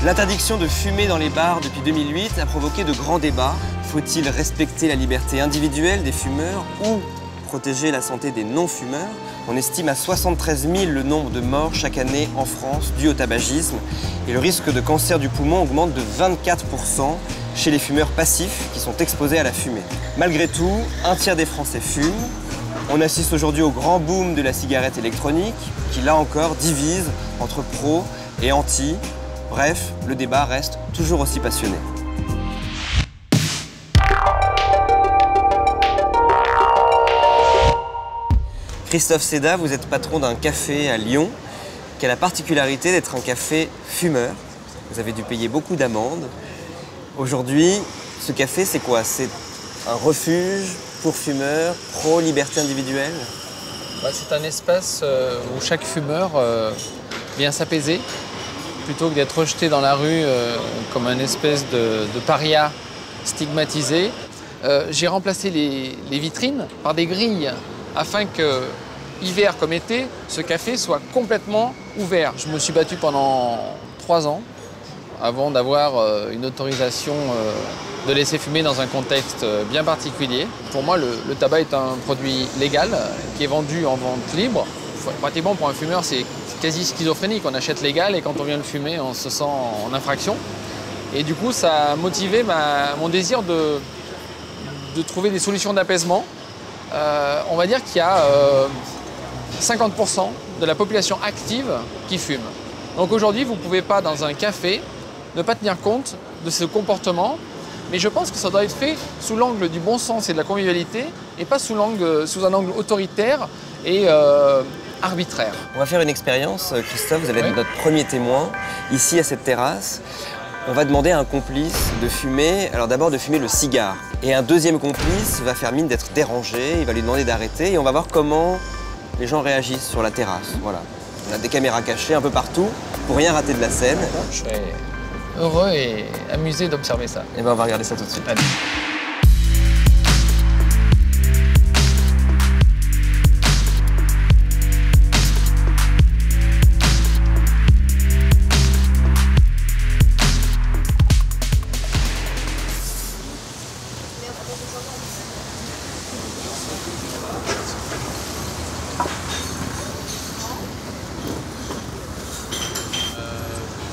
L'interdiction de fumer dans les bars depuis 2008 a provoqué de grands débats. Faut-il respecter la liberté individuelle des fumeurs ou protéger la santé des non-fumeurs? On estime à 73 000 le nombre de morts chaque année en France dû au tabagisme. Et le risque de cancer du poumon augmente de 24% chez les fumeurs passifs qui sont exposés à la fumée. Malgré tout, un tiers des Français fument. On assiste aujourd'hui au grand boom de la cigarette électronique qui, là encore, divise entre pro et anti. Bref, le débat reste toujours aussi passionné. Christophe Seda, vous êtes patron d'un café à Lyon qui a la particularité d'être un café fumeur. Vous avez dû payer beaucoup d'amendes. Aujourd'hui, ce café, c'est quoi? C'est un refuge pour fumeurs, pro-liberté individuelle? C'est un espace où chaque fumeur vient s'apaiser plutôt que d'être rejeté dans la rue comme un espèce de paria stigmatisé. J'ai remplacé les vitrines par des grilles afin que, hiver comme été, ce café soit complètement ouvert. Je me suis battu pendant 3 ans avant d'avoir une autorisation de laisser fumer dans un contexte bien particulier. Pour moi, le tabac est un produit légal qui est vendu en vente libre. Pratiquement, pour un fumeur, c'est quasi schizophrénique. On achète légal et quand on vient le fumer, on se sent en infraction. Et du coup, ça a motivé mon désir de trouver des solutions d'apaisement. On va dire qu'il y a 50% de la population active qui fume. Donc aujourd'hui, vous ne pouvez pas, dans un café, ne pas tenir compte de ce comportement, mais je pense que ça doit être fait sous l'angle du bon sens et de la convivialité, et pas sous un angle autoritaire et arbitraire. On va faire une expérience, Christophe, vous allez être notre premier témoin, ici à cette terrasse. On va demander à un complice de fumer, alors d'abord de fumer le cigare. Et un deuxième complice va faire mine d'être dérangé, il va lui demander d'arrêter et on va voir comment les gens réagissent sur la terrasse. Voilà. On a des caméras cachées un peu partout pour rien rater de la scène. Je serais heureux et amusé d'observer ça. Et ben on va regarder ça tout de suite. Allez.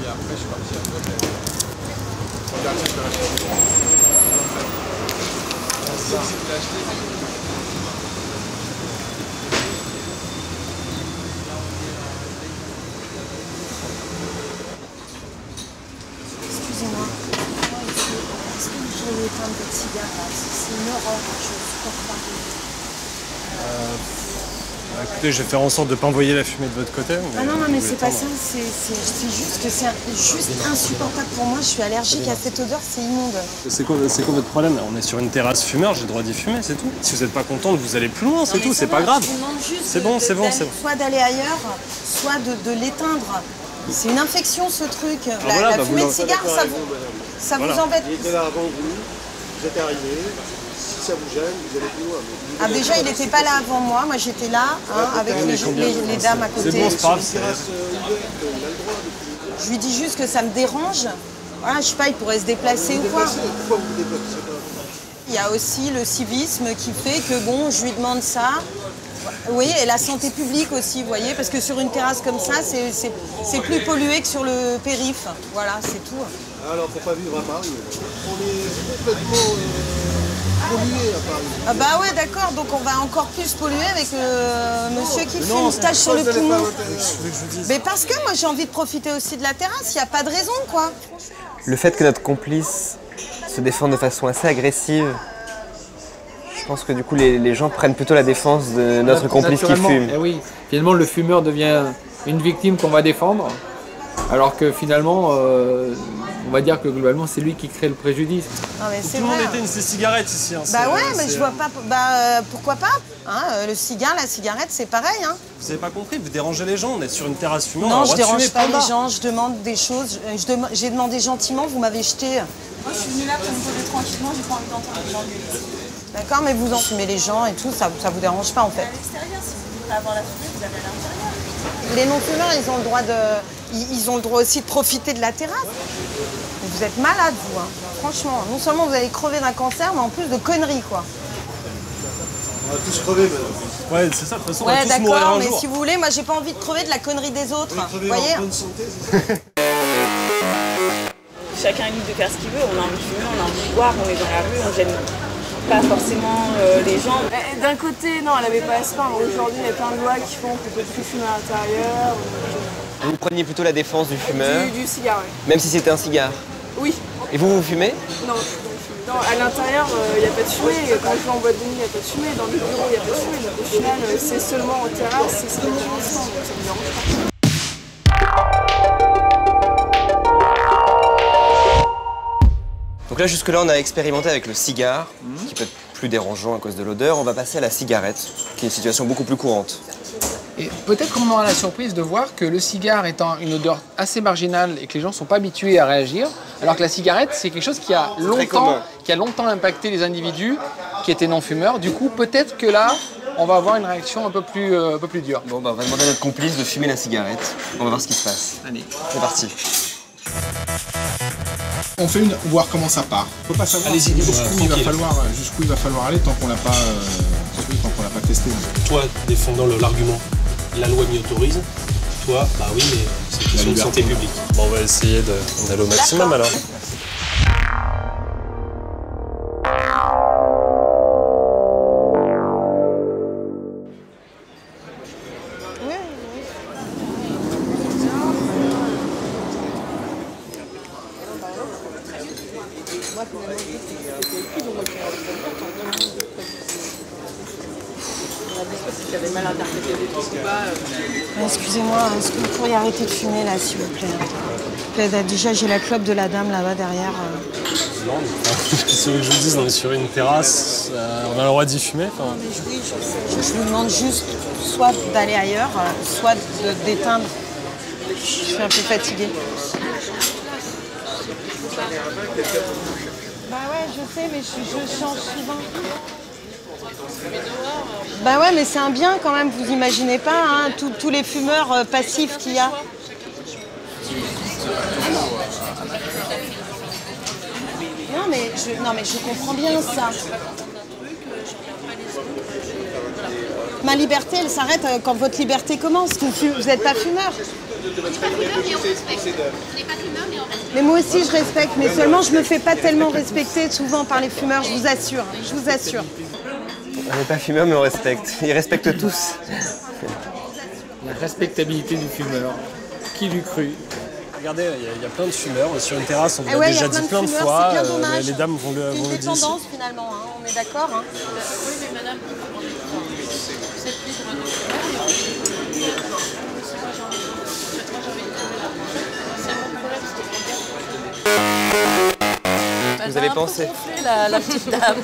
Après, je suis parti à l'hôtel. Excusez-moi, est-ce que vous pourriez éteindre votre cigare là? C'est une horreur, je ne supporte pas. Écoutez, je vais faire en sorte de ne pas envoyer la fumée de votre côté. Ah non, mais c'est pas ça, c'est juste que c'est juste insupportable pour moi. Je suis allergique à cette odeur, c'est immonde. C'est quoi votre problème? On est sur une terrasse fumeur, j'ai le droit d'y fumer, c'est tout. Si vous n'êtes pas contente, vous allez plus loin, c'est tout, c'est pas grave. Je vous demande juste c'est bon. Soit d'aller ailleurs, soit de l'éteindre. C'est une infection ce truc. Voilà, la fumée de cigare, ça vous embête. Il était là avant vous êtes arrivé. Si ça vous gêne, vous allez plus loin. Ah, déjà, il n'était pas là avant moi. Moi, j'étais là, avec les dames à côté. C'est bon, c'est pas grave. Je lui dis juste que ça me dérange. Voilà, je sais pas, il pourrait se déplacer ou quoi. Pourquoi vous vous déplacez pas? Il y a aussi le civisme qui fait que, bon, je lui demande ça. Oui, et la santé publique aussi, vous voyez, parce que sur une terrasse comme ça, c'est plus pollué que sur le périph'. Voilà, c'est tout. Alors, faut pas vivre à Paris. On est complètement pollué à Paris. Ah bah ouais, d'accord, donc on va encore plus polluer avec monsieur qui fume une tache sur le poumon. Mais parce que moi j'ai envie de profiter aussi de la terrasse, il n'y a pas de raison quoi. Le fait que notre complice se défende de façon assez agressive, je pense que du coup les gens prennent plutôt la défense de notre complice qui fume. Eh oui, finalement le fumeur devient une victime qu'on va défendre, alors que finalement on va dire que globalement c'est lui qui crée le préjudice. Non, mais c'est Tout le monde vrai. éteigne ses cigarettes ici. Hein. Bah ouais, mais je vois pas. Bah pourquoi pas hein, le cigare, la cigarette, c'est pareil. Hein. Vous avez pas compris, vous dérangez les gens, on est sur une terrasse fumeur. Non, je dérange pas les gens, je demande des choses. J'ai demandé gentiment, vous m'avez jeté. Moi, je suis venue là pour me poser tranquillement, j'ai pas envie d'entendre les gens gueuler. D'accord, mais vous en fumez les gens et tout, ça vous dérange pas en fait. À l'extérieur, si vous voulez pas avoir la fumée, vous allez à l'intérieur. Les non-fumeurs, ils ont le droit aussi de profiter de la terrasse. Mais vous êtes malades, vous, hein. Franchement. Non seulement vous allez crever d'un cancer, mais en plus de conneries, quoi. On va tous crever maintenant. Ouais, c'est ça, de toute façon, on va Ouais, tous mourir d'accord, un mais jour. si vous voulez, moi, j'ai pas envie de crever de la connerie des autres. On va Vous crever voyez? en bonne santé, c'est ça? Chacun est libre de faire ce qu'il veut. On a envie de fumer, on a envie de boire, on est dans la rue, on gêne pas forcément les gens. D'un côté, non, elle n'avait pas à se plaindre. Aujourd'hui, il y a plein de lois qui font qu'on peut plus fumer à l'intérieur. Vous preniez plutôt la défense du fumeur, Du cigare, oui. même si c'était un cigare. Oui. Et vous fumez? Non, je fume. Non, à l'intérieur, il n'y a pas de fumée. Quand je vais en boîte de nuit, il n'y a pas de fumée. Dans le bureau, il n'y a pas de fumée. Donc au final, c'est seulement en terrasse, c'est seulement en ensemble. Donc ça ne me dérange pas. Donc là, jusque-là, on a expérimenté avec le cigare, qui peut être plus dérangeant à cause de l'odeur. On va passer à la cigarette, qui est une situation beaucoup plus courante. Et peut-être qu'on aura la surprise de voir que le cigare étant une odeur assez marginale et que les gens ne sont pas habitués à réagir, alors que la cigarette, c'est quelque chose qui a longtemps impacté les individus qui étaient non-fumeurs. Du coup, peut-être que là, on va avoir une réaction un peu plus dure. Bon, bah, on va demander à notre complice de fumer la cigarette. On va voir ce qui se passe. Allez. C'est parti. On fait une, voir comment ça part. On peut pas savoir Allez-y, jusqu'où il va falloir aller tant qu'on l'a pas, testé. Toi, défendant l'argument, la loi m'y autorise. Toi, bah oui, mais c'est une question de santé publique. Bon, on va essayer d'aller au maximum alors. Excusez-moi, est-ce que vous pourriez arrêter de fumer là, s'il vous plaît? Déjà, j'ai la clope de la dame là-bas derrière. Non, qu'est-ce que je vous dis, on est sur une terrasse, on a le droit d'y fumer. Non, mais oui, je vous demande juste soit d'aller ailleurs, soit d'éteindre. Je suis un peu fatiguée. Bah ouais, je sais, mais je change souvent. Bah ouais, mais c'est un bien quand même, vous imaginez pas, hein, tous les fumeurs passifs qu'il y a. Non mais je comprends bien ça. Ma liberté, elle s'arrête quand votre liberté commence. Vous n'êtes pas fumeur. Mais moi aussi je respecte, mais seulement je me fais pas tellement respecter souvent par les fumeurs, je vous assure, je vous assure. On n'est pas fumeur, mais on respecte. Ils respectent tous. La respectabilité du fumeur. Qui l'eût cru? Regardez, il y a plein de fumeurs. Sur une terrasse, on vous l'a Ouais, déjà dit plein de fois. Les dames vont le dire. dire. C'est une tendance finalement, hein, on est d'accord. Hein. Oui, mais madame, vous êtes libre de faire. C'est mon problème, c'était Vous avez pensé? La petite dame,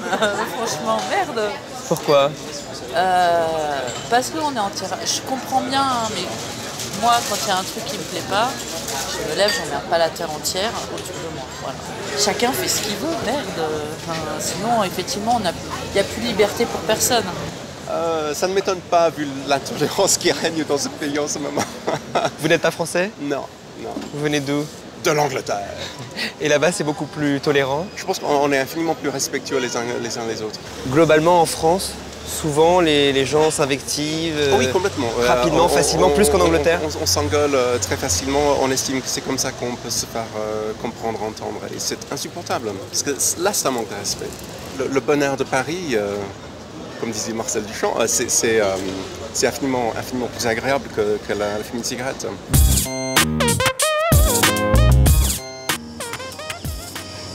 franchement, merde. Pourquoi? Parce qu'on est en terrasse. Je comprends bien, hein, mais moi, quand il y a un truc qui me plaît pas, je me lève, j'emmerde pas la terre entière autour de moi. Voilà. Chacun fait ce qu'il veut, merde. Enfin, sinon, effectivement, il n'y a plus de liberté pour personne. Ça ne m'étonne pas vu l'intolérance qui règne dans ce pays en ce moment. Vous n'êtes pas français? Non, non. Vous venez d'où? De l'Angleterre. Et là-bas, c'est beaucoup plus tolérant? Je pense qu'on est infiniment plus respectueux les uns les autres. Globalement, en France, souvent, les gens s'invectivent Oui, complètement. rapidement, facilement, plus qu'en Angleterre. On s'engueule très facilement, on estime que c'est comme ça qu'on peut se faire comprendre, entendre. Et c'est insupportable, parce que là, ça manque de respect. Le bonheur de Paris, comme disait Marcel Duchamp, c'est infiniment plus agréable que la fumée de cigarette.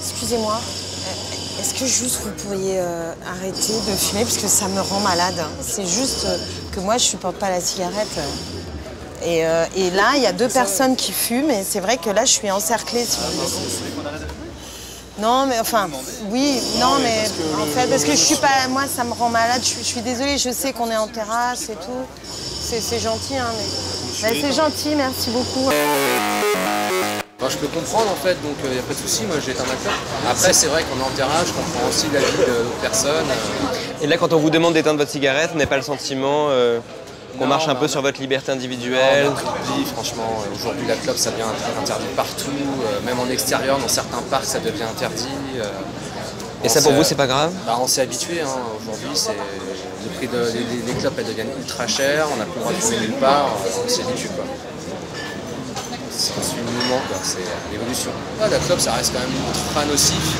Excusez-moi, est-ce que juste vous pourriez arrêter de fumer parce que ça me rend malade. C'est juste que moi je supporte pas la cigarette. Et là, il y a deux personnes qui fument et c'est vrai que là, je suis encerclée. Si vous voulez. Non, mais enfin, oui, non, mais en fait, parce que je suis pas, moi, ça me rend malade. Je suis désolée, je sais qu'on est en terrasse et tout. C'est gentil, hein, mais c'est gentil, merci beaucoup. Enfin, je peux comprendre en fait, donc il n'y a pas de souci, moi j'ai un acteur. Après, c'est vrai qu'on est en terrasse, je comprends aussi l'avis de personnes. Et là, quand on vous demande d'éteindre votre cigarette, on n'a pas le sentiment qu'on marche un peu sur votre liberté individuelle? Oui, franchement, aujourd'hui la clope ça devient interdit partout, même en extérieur, dans certains parcs ça devient interdit. Et ça pour vous c'est pas grave? Bah, on s'est habitué, hein. Aujourd'hui le prix des clopes elles deviennent ultra chères, on n'a plus le droit de fumer nulle part, on s'y habitue quoi. C'est le mouvement quoi, c'est l'évolution. Ah, la clope ça reste quand même ultra nocif,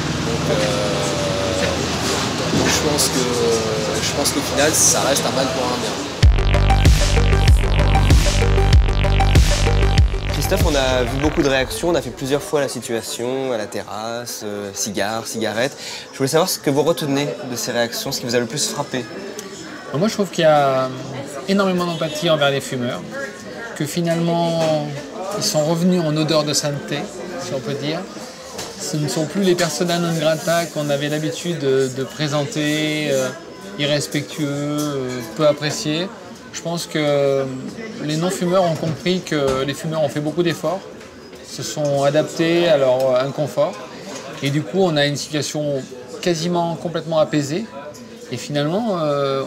donc je pense qu'au final ça reste un mal pour un bien. Christophe, on a vu beaucoup de réactions, on a fait plusieurs fois la situation, à la terrasse, cigares, cigarettes. Je voulais savoir ce que vous retenez de ces réactions, ce qui vous a le plus frappé. Moi je trouve qu'il y a énormément d'empathie envers les fumeurs, que finalement ils sont revenus en odeur de sainteté, si on peut dire. Ce ne sont plus les persona non grata qu'on avait l'habitude de présenter, irrespectueux, peu appréciés. Je pense que les non-fumeurs ont compris que les fumeurs ont fait beaucoup d'efforts, se sont adaptés à leur inconfort. Et du coup, on a une situation quasiment complètement apaisée. Et finalement,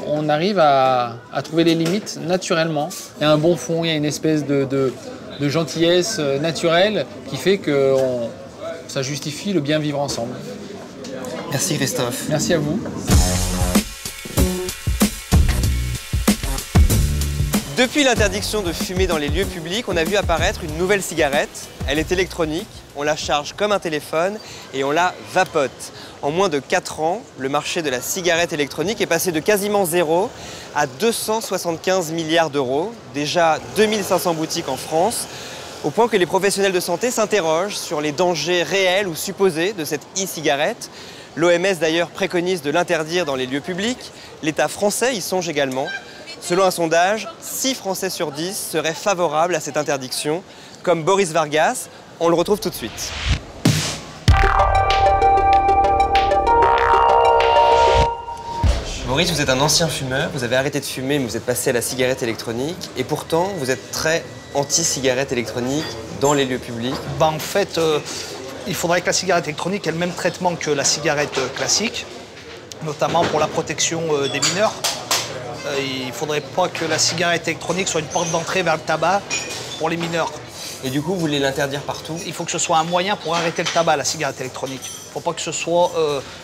on arrive à trouver les limites naturellement. Il y a un bon fond, il y a une espèce de gentillesse naturelle qui fait que ça justifie le bien vivre ensemble. Merci Christophe. Merci à vous. Depuis l'interdiction de fumer dans les lieux publics, on a vu apparaître une nouvelle cigarette. Elle est électronique, on la charge comme un téléphone et on la vapote. En moins de 4 ans, le marché de la cigarette électronique est passé de quasiment zéro à 275 milliards d'euros, déjà 2500 boutiques en France, au point que les professionnels de santé s'interrogent sur les dangers réels ou supposés de cette e-cigarette. L'OMS d'ailleurs préconise de l'interdire dans les lieux publics. L'État français y songe également. Selon un sondage, 6 Français sur 10 seraient favorables à cette interdiction, comme Boris Vargas. On le retrouve tout de suite. Boris, vous êtes un ancien fumeur, vous avez arrêté de fumer, mais vous êtes passé à la cigarette électronique. Et pourtant, vous êtes très anti-cigarette électronique dans les lieux publics. En fait, il faudrait que la cigarette électronique ait le même traitement que la cigarette classique, notamment pour la protection des mineurs. Il ne faudrait pas que la cigarette électronique soit une porte d'entrée vers le tabac pour les mineurs. Et du coup, vous voulez l'interdire partout? Il faut que ce soit un moyen pour arrêter le tabac, la cigarette électronique. Il ne faut pas que ce soit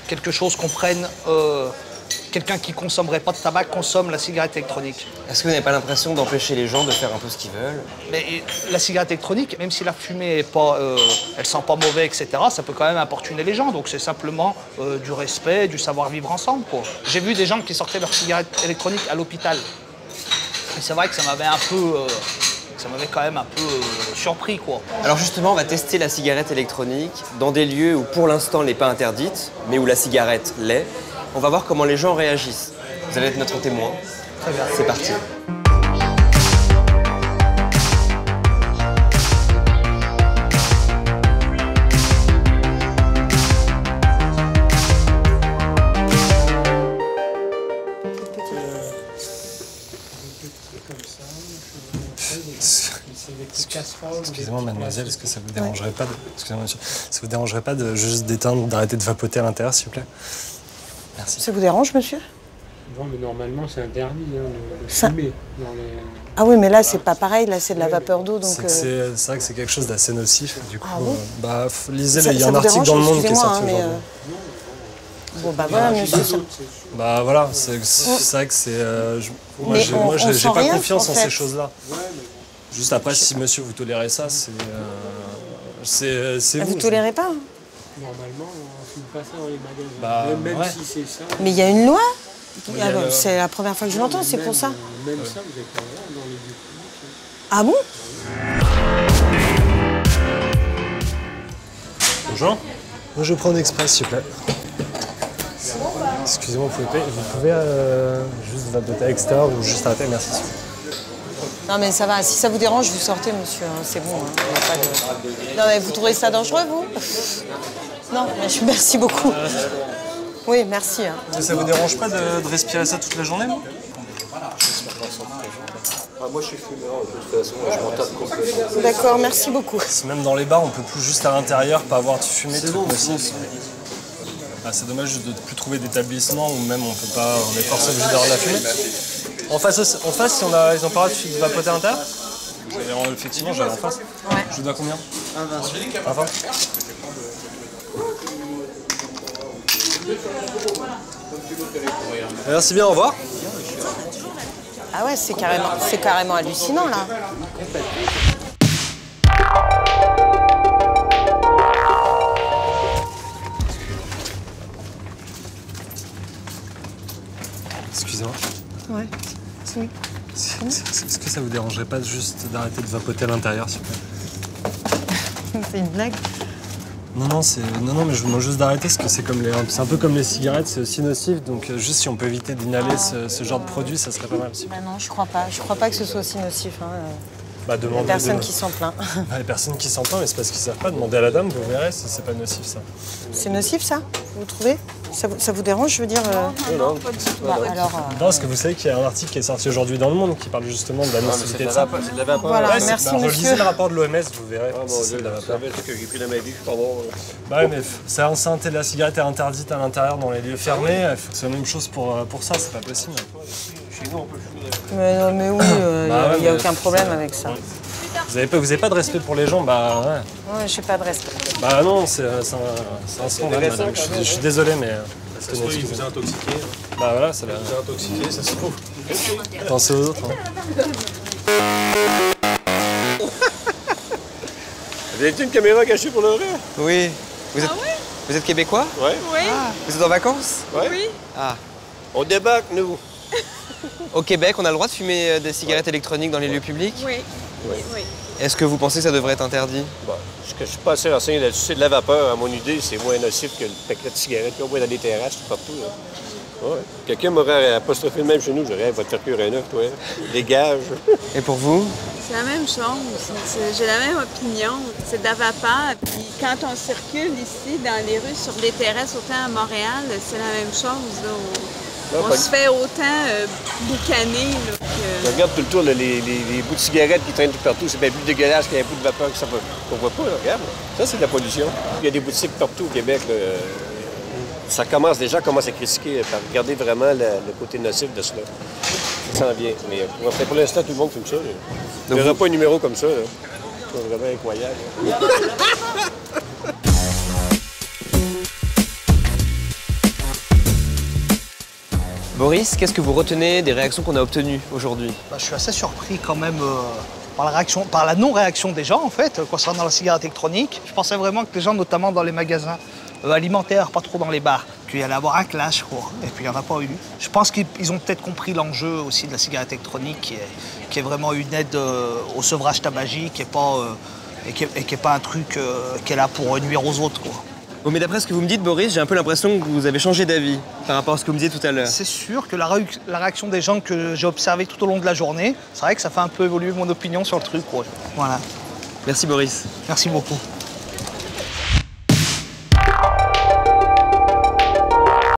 quelque chose qu'on prenne... Quelqu'un qui ne consommerait pas de tabac consomme la cigarette électronique. Est-ce que vous n'avez pas l'impression d'empêcher les gens de faire un peu ce qu'ils veulent? Mais la cigarette électronique, même si la fumée est pas, elle sent pas mauvais, etc., ça peut quand même importuner les gens. Donc c'est simplement du respect, du savoir-vivre ensemble, quoi. J'ai vu des gens qui sortaient leur cigarette électronique à l'hôpital. Et c'est vrai que ça m'avait un peu... ça m'avait quand même un peu surpris, quoi. Alors justement, on va tester la cigarette électronique dans des lieux où pour l'instant elle n'est pas interdite, mais où la cigarette l'est. On va voir comment les gens réagissent. Vous allez être notre témoin. Très bien. C'est parti. Excusez-moi mademoiselle, est-ce que ça vous dérangerait pas de... Excusez-moi monsieur, ça vous dérangerait pas de juste d'éteindre, d'arrêter de vapoter à l'intérieur s'il vous plaît? Merci. Ça vous dérange, monsieur? Non, mais normalement, c'est interdit, hein, de fumer. Dans les... Ah oui, mais là, c'est pas pareil, là, c'est de la vapeur d'eau, donc... C'est vrai que c'est quelque chose d'assez nocif, du coup... Ah bon lisez, il y a un article dans Le Monde qui est sorti aujourd'hui. Bon, bah voilà, monsieur. Bah voilà, c'est vrai que c'est... moi, j'ai pas confiance en ces choses-là. Juste après, si monsieur, vous tolérez ça, c'est vous. Vous tolérez pas? Normalement, on ne fume pas ça dans les magasins. Bah, même ouais. si c'est ça. Mais il y a une loi? C'est la première fois que je l'entends, c'est pour ça. Même ça, vous êtes pas dans les lieux publics. Ah bon? Bonjour. Moi, je prends d'express, s'il vous plaît. Excusez-moi, vous pouvez juste vapoter à l'extérieur ou juste arrêter, merci. Non mais ça va, si ça vous dérange, vous sortez, monsieur, hein, c'est bon. Hein, y a pas de... Non mais vous trouvez ça dangereux, vous? Non, mais merci beaucoup. Oui, merci. Hein. Ça vous dérange pas de respirer ça toute la journée, non? Moi je suis fumeur, de toute façon, je m'en tape complètement. D'accord, merci beaucoup. Même dans les bars, on peut plus juste à l'intérieur, pas avoir de fumée toute nocif. C'est dommage de ne plus trouver d'établissement où même on est forcé obligé d'avoir de la fumée. En face, ils ont pas le droit de vapoter à l'intérieur? Effectivement, j'allais en face. Ouais. Je vous dois combien? 1,20. 1,20. Merci bien, au revoir. Ah ouais, c'est carrément hallucinant là. Excusez-moi. Ouais. Oui. Est-ce que ça vous dérangerait pas juste d'arrêter de vapoter à l'intérieur, s'il vous plaît? C'est une blague. Non, mais je vous demande juste d'arrêter parce que c'est un peu comme les cigarettes, c'est aussi nocif. Donc juste si on peut éviter d'inhaler ce genre de produit, ça serait pas mal aussi. Bah non, je crois pas. Je crois pas que ce soit aussi nocif. Hein. Bah, Il y a personne qui s'en plaint. Les personnes qui s'en plaignent, mais c'est parce qu'ils savent pas. Demandez à la dame, vous verrez si c'est pas nocif ça. C'est nocif ça? Vous trouvez? Ça vous dérange, je veux dire Non, pas du tout. Bah, alors, non, parce que vous savez qu'il y a un article qui est sorti aujourd'hui dans Le Monde qui parle justement de la nocivité de ça. C'est de la vapeur. Voilà, Ouais, merci bah, monsieur. relisez le rapport de l'OMS, vous verrez. Si c'est de la vapeur. que j'ai pris la maladie, pardon. Bah ouais, mais la cigarette est interdite à l'intérieur dans les lieux fermés. Il faut que ce soit la même chose pour ça, c'est pas possible. Chez nous, on peut fumer. Mais non, mais oui, il n'y a aucun problème avec ça. Vous avez pas de respect pour les gens, bah ouais. Ouais, j'ai pas de respect. Bah non, c'est un scandale, madame. Je suis désolé, mais... Ça se trouve, il vous a intoxiqué. Bah voilà, ça l'a... Il vous a intoxiqué, ça se trouve. Pensez aux autres. Hein. Vous avez une caméra cachée pour le vrai? Oui. Vous êtes québécois? Ouais. Oui. Vous êtes en vacances? Ouais. Oui. Ah. On débarque, nous. Au Québec, on a le droit de fumer des cigarettes électroniques dans les lieux publics? Oui. Oui. Oui. Est-ce que vous pensez que ça devrait être interdit? Bon, je suis pas assez renseigné là-dessus. C'est de la vapeur, à mon idée, c'est moins nocif que le paquet de cigarettes qu'on voit dans les terrasses partout. Là. Ouais. Quelqu'un m'aurait apostrophé le même chez nous, j'aurais va te faire cuire un œuf, toi. Dégage. Et pour vous? C'est la même chose. J'ai la même opinion. C'est de la vapeur. Puis quand on circule ici dans les rues, sur des terrasses, autant à Montréal, c'est la même chose. Là. On se fait autant boucaner. Là, que... Je regarde tout le tour, là, les bouts de cigarettes qui traînent tout partout. C'est bien plus dégueulasse qu'il y a un bout de vapeur qu'on voit pas. Là. Regarde, ça, c'est de la pollution. Il y a des boutiques partout au Québec. Là. Les gens commencent à critiquer, à regarder vraiment le côté nocif de cela. Ça s'en vient. Mais pour l'instant, tout le monde fume ça. Là. Il n'y aura pas un numéro comme ça. C'est vraiment incroyable. Boris, qu'est-ce que vous retenez des réactions qu'on a obtenues aujourd'hui? Je suis assez surpris quand même par la non-réaction des gens en fait concernant la cigarette électronique. Je pensais vraiment que les gens, notamment dans les magasins alimentaires, pas trop dans les bars, qu'il y allait avoir un clash, quoi. Et puis il n'y en a pas eu. Je pense qu'ils ont peut-être compris l'enjeu aussi de la cigarette électronique, qui est vraiment une aide au sevrage tabagique et qui est pas un truc qui est là pour nuire aux autres, quoi. Bon, mais d'après ce que vous me dites, Boris, j'ai un peu l'impression que vous avez changé d'avis par rapport à ce que vous me disiez tout à l'heure. C'est sûr que la réaction des gens que j'ai observée tout au long de la journée, c'est vrai que ça fait un peu évoluer mon opinion sur le truc, quoi. Voilà. Merci, Boris. Merci beaucoup.